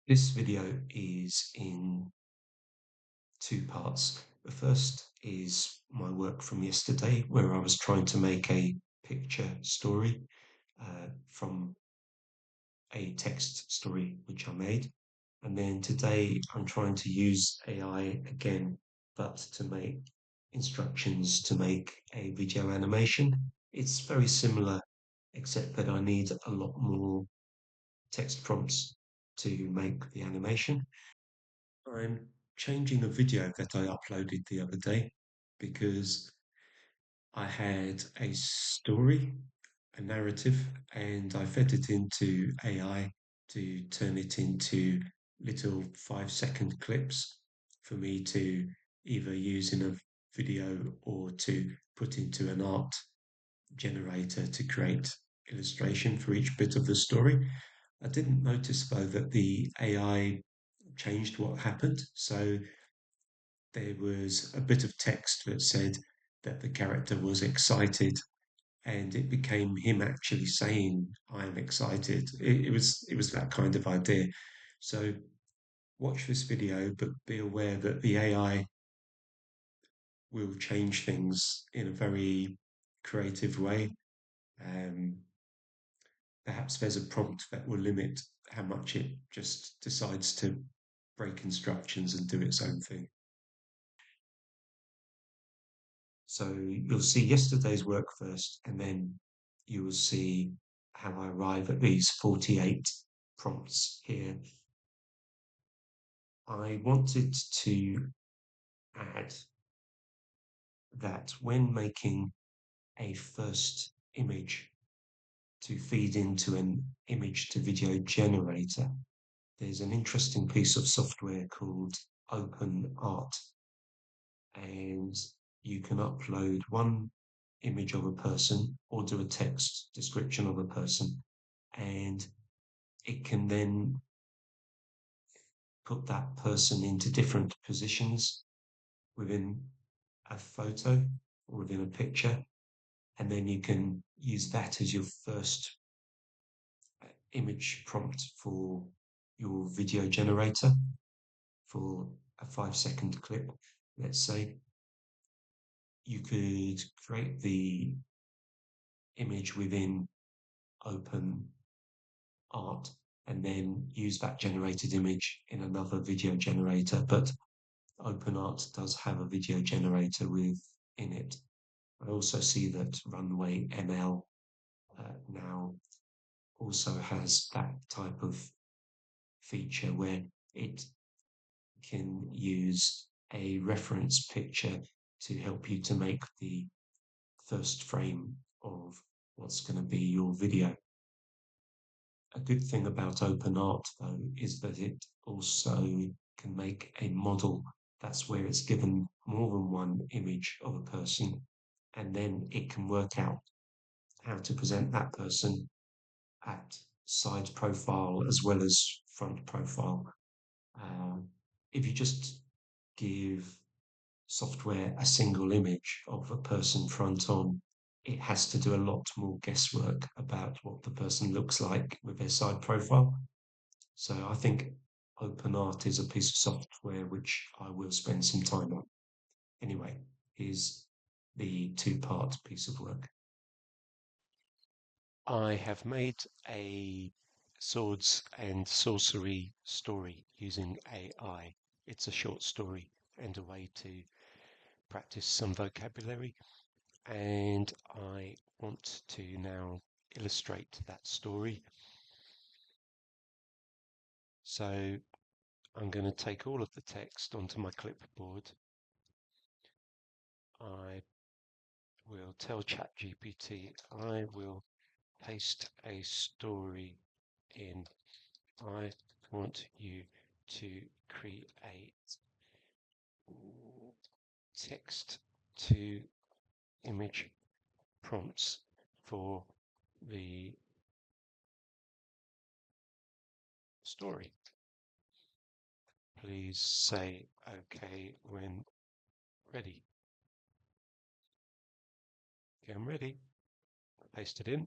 This video is in two parts. The first is my work from yesterday, where I was trying to make a picture story from a text story which I made. And then today I'm trying to use AI again, but to make instructions to make a video animation. It's very similar, except that I need a lot more text prompts to make the animation. I'm changing a video that I uploaded the other day because I had a story, a narrative, and I fed it into AI to turn it into little 5-second clips for me to either use in a video or to put into an art generator to create illustration for each bit of the story. I didn't notice though that the AI changed what happened. So there was a bit of text that said that the character was excited, and it became him actually saying, "I am excited." It was that kind of idea. So watch this video, but be aware that the AI will change things in a very creative way. Um, Perhaps there's a prompt that will limit how much it just decides to break instructions and do its own thing. So you'll see yesterday's work first, and then you will see how I arrive at these 48 prompts here. I wanted to add that when making a first image to feed into an image to video generator, there's an interesting piece of software called OpenArt, and you can upload one image of a person or do a text description of a person, and it can then put that person into different positions within a photo or within a picture, and then you can use that as your first image prompt for your video generator for a 5-second clip. Let's say you could create the image within Open Art and then use that generated image in another video generator. But OpenArt does have a video generator within it. I also see that Runway ML now also has that type of feature where it can use a reference picture to help you to make the first frame of what's going to be your video. A good thing about OpenArt, though, is that it also can make a model. That's where it's given more than one image of a person, and then it can work out how to present that person at side profile as well as front profile. If you just give software a single image of a person front on, it has to do a lot more guesswork about what the person looks like with their side profile. So I think OpenArt is a piece of software which I will spend some time on. Anyway, here's the two-part piece of work. I have made a swords and sorcery story using AI. It's a short story and a way to practice some vocabulary, and I want to now illustrate that story. So I'm going to take all of the text onto my clipboard. I will tell ChatGPT I will paste a story in. I want you to create text to image prompts for the story. Please say OK when ready. Okay, I'm ready. Paste it in.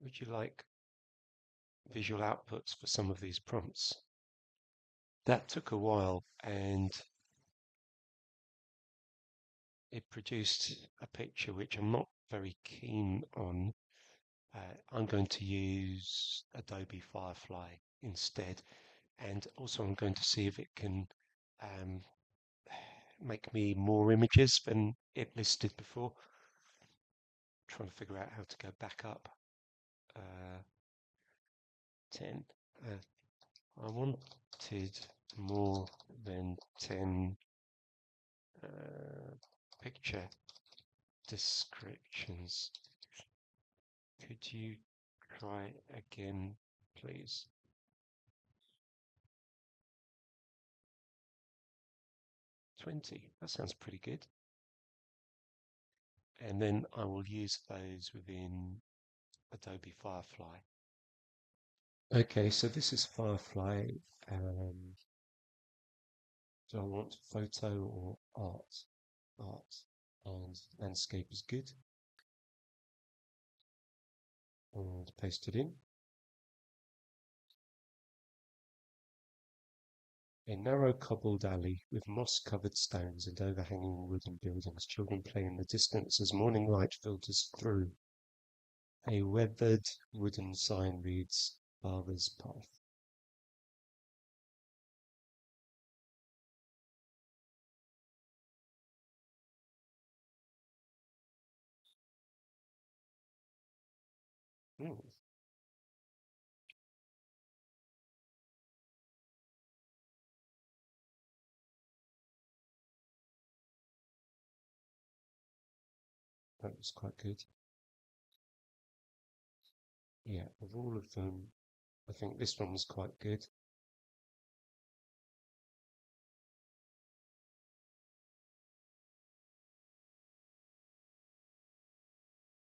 Would you like visual outputs for some of these prompts? That took a while, and it produced a picture which I'm not very keen on. I'm going to use Adobe Firefly instead, and also I'm going to see if it can um, make me more images than it listed before. Trying to figure out how to go back up. 10. I wanted more than 10 picture descriptions. Could you try again, please? 20. That sounds pretty good. And then I will use those within Adobe Firefly. Okay, so this is Firefly. Do I want photo or art? Art. And landscape is good. And paste it in. A narrow cobbled alley with moss-covered stones and overhanging wooden buildings. Children play in the distance as morning light filters through. A weathered wooden sign reads, Barber's Path. That was quite good. Yeah, of all of them, I think this one was quite good.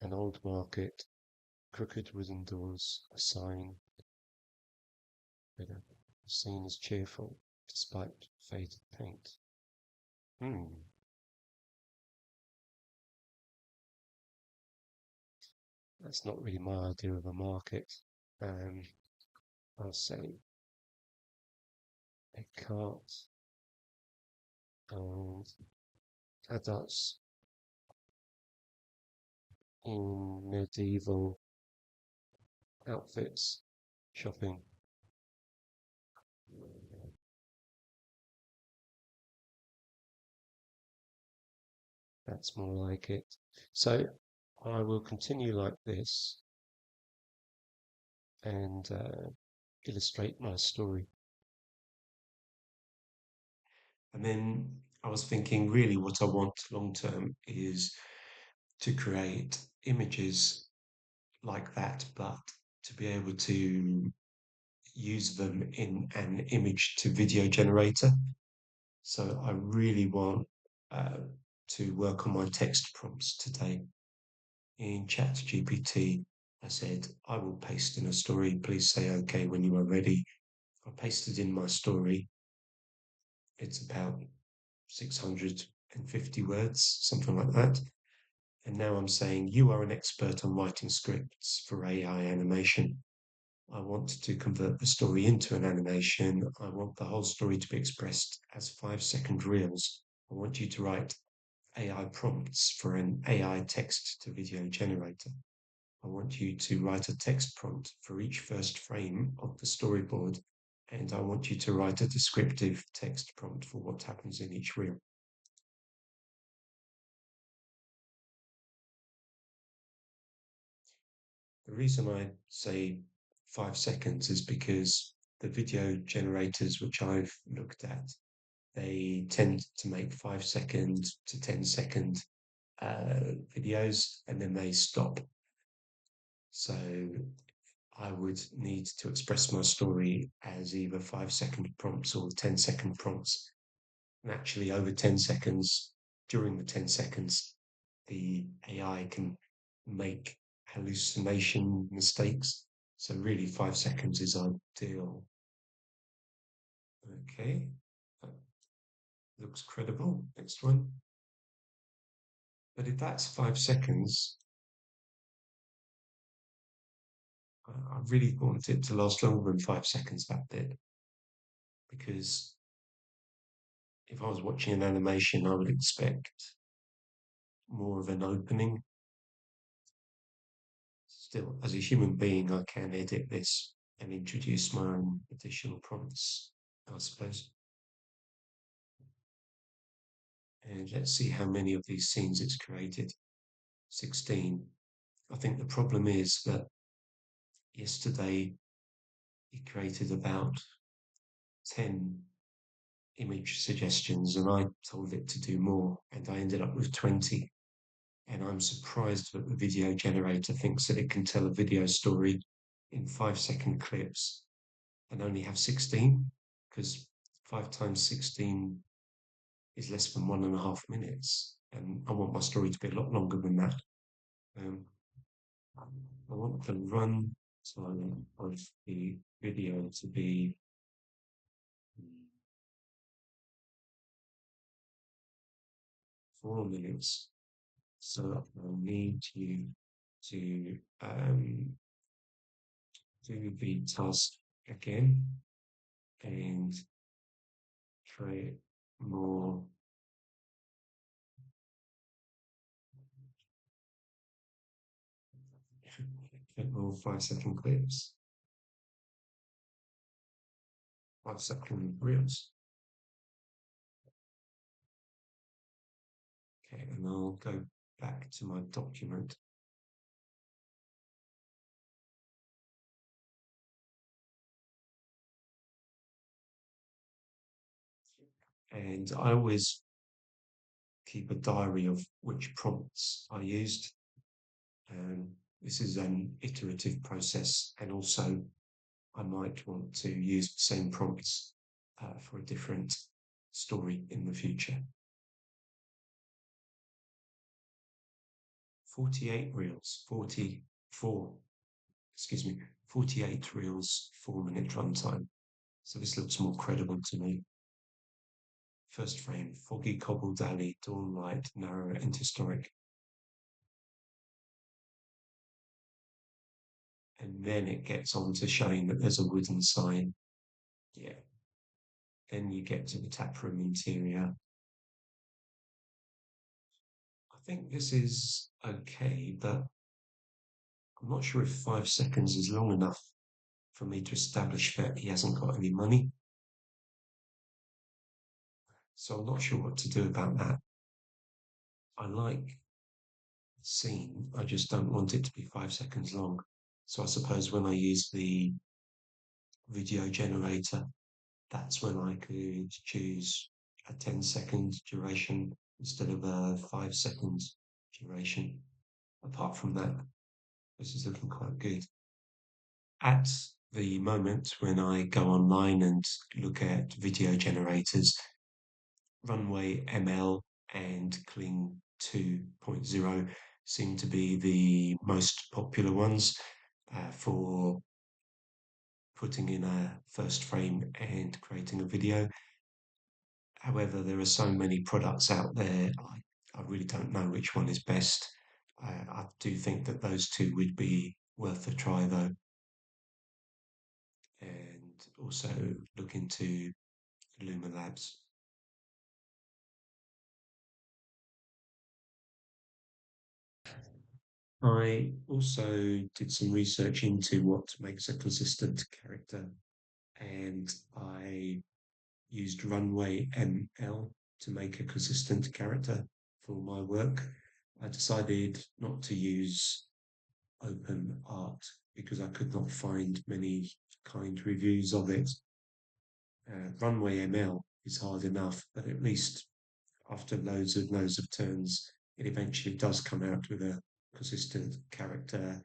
An old market, crooked wooden doors, a sign. The scene is cheerful despite faded paint. That's not really my idea of a market. I'll say a cart and adults in medieval outfits shopping. That's more like it. So I will continue like this and illustrate my story. And then I was thinking, really, what I want long term is to create images like that, but to be able to use them in an image to video generator. So I really want to work on my text prompts today. In ChatGPT, I said, I will paste in a story. Please say OK when you are ready. I pasted in my story. It's about 650 words, something like that. And now I'm saying, you are an expert on writing scripts for AI animation. I want to convert the story into an animation. I want the whole story to be expressed as 5-second reels. I want you to write AI prompts for an AI text to video generator. I want you to write a text prompt for each first frame of the storyboard. And I want you to write a descriptive text prompt for what happens in each reel. The reason I say 5 seconds is because the video generators which I've looked at, they tend to make 5 second to 10-second videos and then they stop. So I would need to express my story as either 5-second prompts or 10-second prompts. And actually, over 10 seconds, during the 10 seconds, the AI can make hallucination mistakes. So really 5 seconds is ideal. Okay, that looks credible. Next one. But if that's 5 seconds, I really want it to last longer than 5 seconds, that bit, because if I was watching an animation, I would expect more of an opening. Still, as a human being, I can edit this and introduce my own additional prompts, I suppose. And let's see how many of these scenes it's created. 16. I think the problem is that yesterday it created about 10 image suggestions and I told it to do more and I ended up with 20. And I'm surprised that the video generator thinks that it can tell a video story in 5 second clips and only have 16, because 5 times 16 is less than 1.5 minutes. And I want my story to be a lot longer than that. Um, I want the run time of the video to be 4 minutes. So I'll need you to do the task again and create more more 5 second clips, 5 second reels. Okay, and I'll go back to my document. And I always keep a diary of which prompts I used. This is an iterative process, and also I might want to use the same prompts for a different story in the future. 48 reels, 44, excuse me, 48 reels, 4 minute runtime. So this looks more credible to me. First frame, foggy cobbled alley, dawn light, narrow and historic. And then it gets on to showing that there's a wooden sign. Yeah. Then you get to the taproom interior. I think this is okay, but I'm not sure if 5 seconds is long enough for me to establish that he hasn't got any money. So I'm not sure what to do about that. I like the scene, I just don't want it to be 5 seconds long. So I suppose when I use the video generator, that's when I could choose a 10 second duration instead of a 5 second duration. Apart from that, this is looking quite good. At the moment, when I go online and look at video generators, Runway ML and Kling 2.0 seem to be the most popular ones for putting in a first frame and creating a video. However, there are so many products out there, I really don't know which one is best. I do think that those two would be worth a try though. And also look into Luma Labs. I also did some research into what makes a consistent character, and I used Runway ML to make a consistent character for my work. I decided not to use open art because I could not find many kind reviews of it. Runway ML is hard enough, but at least after loads of turns, it eventually does come out with a consistent character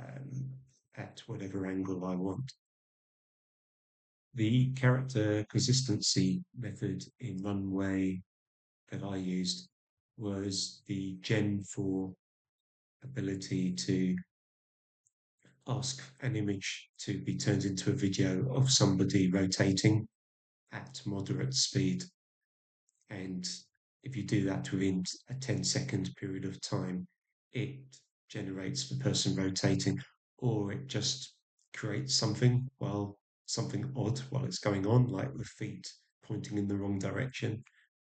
um, at whatever angle I want. The character consistency method in Runway that I used was the Gen 4 ability to ask an image to be turned into a video of somebody rotating at moderate speed. And if you do that within a 10 second period of time, it generates the person rotating. or it just creates something odd while it's going on, like with feet pointing in the wrong direction.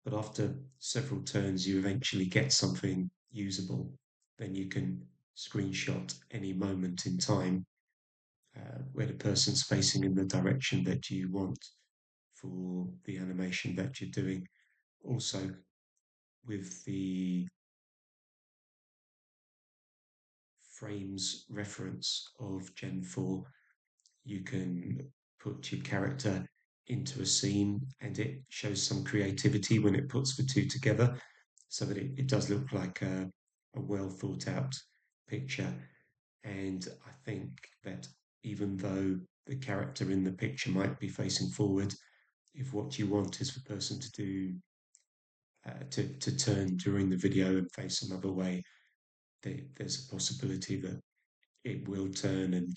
But after several turns, you eventually get something usable. Then you can screenshot any moment in time where the person's facing in the direction that you want for the animation that you're doing. Also, with the frames reference of Gen 4, you can put your character into a scene and it shows some creativity when it puts the two together so that it does look like a well thought out picture. And I think that even though the character in the picture might be facing forward, if what you want is for the person to do to turn during the video and face another way, there's a possibility that it will turn and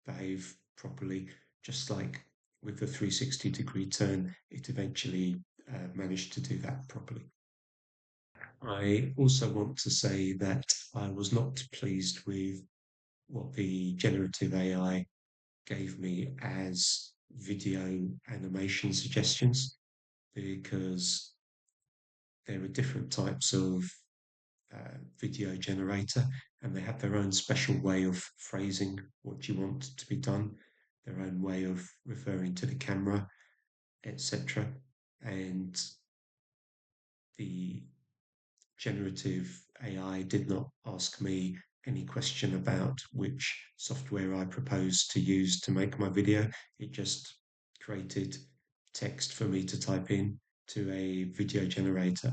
behave properly, just like with the 360-degree turn, it eventually managed to do that properly. I also want to say that I was not pleased with what the generative AI gave me as video animation suggestions because there are different types of video generator and they have their own special way of phrasing what you want to be done, their own way of referring to the camera, etc. And the generative AI did not ask me any question about which software I proposed to use to make my video. It just created text for me to type in to a video generator.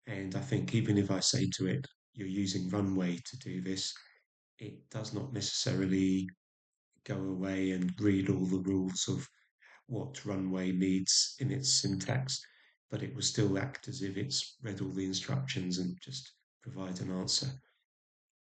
And I think even if I say to it, you're using Runway to do this, it does not necessarily go away and read all the rules of what Runway needs in its syntax, but it will still act as if it's read all the instructions and just provide an answer.